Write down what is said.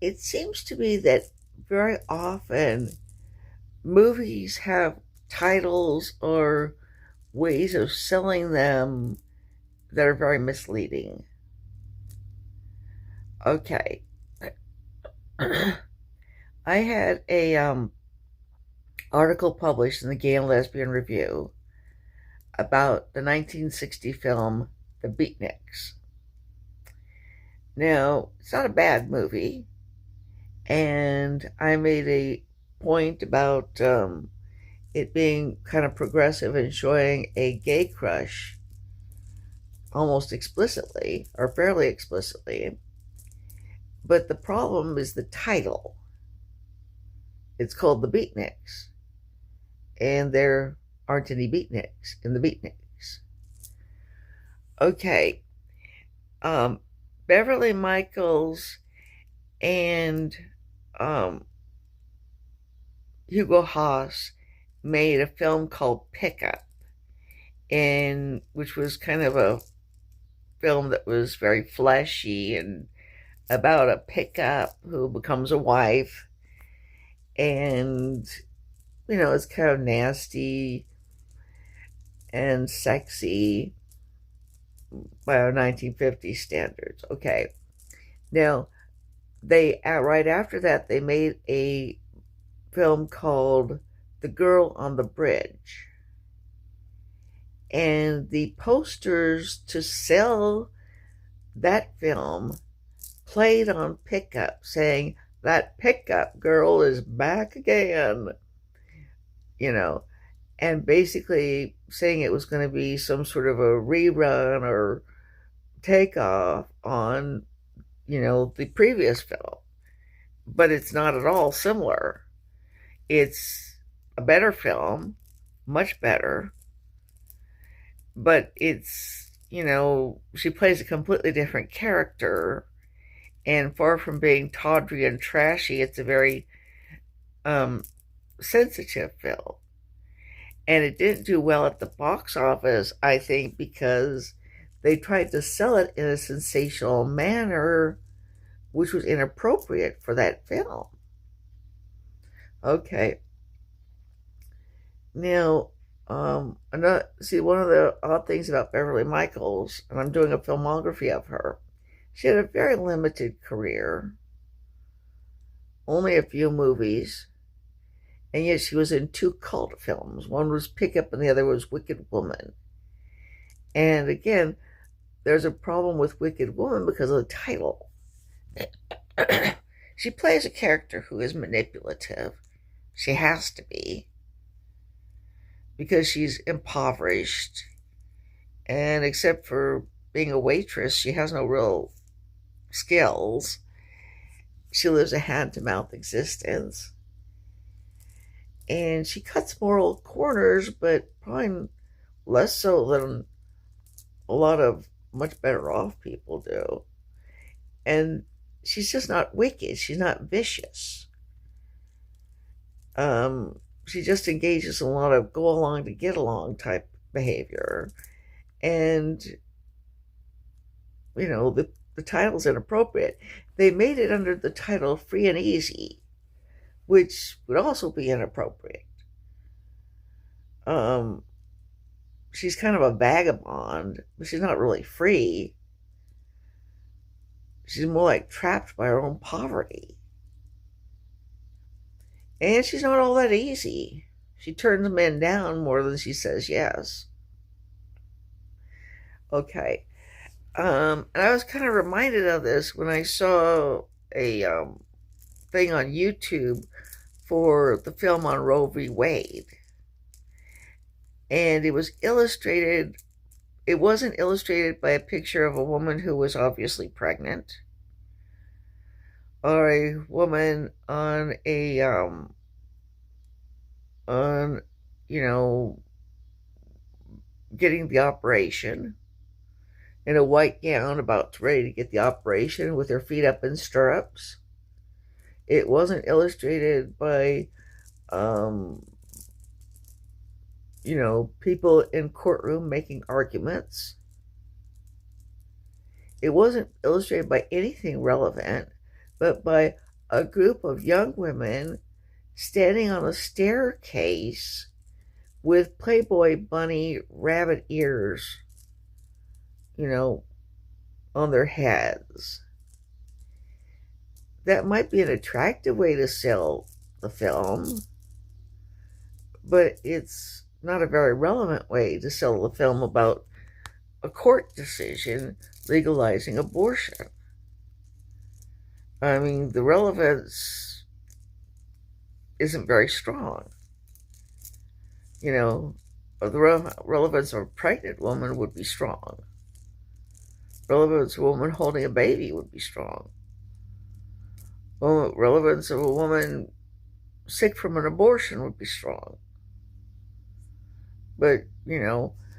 it seems to me that very often movies have titles or ways of selling them that are very misleading. Okay. I had a article published in the Gay and Lesbian Review about the 1960 film The Beatniks. Now, it's not a bad movie, and I made a point about it being kind of progressive and showing a gay crush almost explicitly, or fairly explicitly. But the problem is the title. It's called The Beatniks, and there aren't any beatniks in The Beatniks. Okay, um, Beverly Michaels and um, Hugo Haas made a film called Pickup, and which was kind of a film that was very fleshy and about a pickup who becomes a wife, and it's kind of nasty and sexy by our 1950s standards. Okay, now they right after that they made a film called The Girl on the Bridge, and the posters to sell that film played on Pickup, saying that pickup girl is back again, you know, and basically saying it was going to be some sort of a rerun or takeoff on, the previous film. But it's not at all similar. It's a better film, much better, but she plays a completely different character, and far from being tawdry and trashy, it's a very sensitive film. And it didn't do well at the box office, I think, because they tried to sell it in a sensational manner, which was inappropriate for that film. Okay. Now, one of the odd things about Beverly Michaels, and I'm doing a filmography of her, she had a very limited career, only a few movies, and yet she was in two cult films. One was Pickup and the other was Wicked Woman. And again, there's a problem with Wicked Woman because of the title. She plays a character who is manipulative. She has to be, because she's impoverished, and except for being a waitress, she has no real skills. She lives a hand-to-mouth existence, and she cuts moral corners, but probably less so than a lot of much better off people do. And she's just not wicked. She's not vicious. She just engages in a lot of go along to get along type behavior. And, the title's inappropriate. They made it under the title Free and Easy, which would also be inappropriate. She's kind of a vagabond, but she's not really free. She's more like trapped by her own poverty. And she's not all that easy. She turns men down more than she says yes. Okay. And I was kind of reminded of this when I saw a thing on YouTube for the film on Roe v. Wade. And it wasn't illustrated by a picture of a woman who was obviously pregnant, or a woman on getting the operation in a white gown, about ready to get the operation with her feet up in stirrups. It wasn't illustrated by people in courtroom making arguments. It wasn't illustrated by anything relevant, but by a group of young women standing on a staircase with Playboy bunny rabbit ears, you know, on their heads. That might be an attractive way to sell the film, but it's not a very relevant way to sell the film about a court decision legalizing abortion. I mean, the relevance isn't very strong. You know, the relevance of a pregnant woman would be strong. Relevance of a woman holding a baby would be strong. Relevance of a woman sick from an abortion would be strong. But,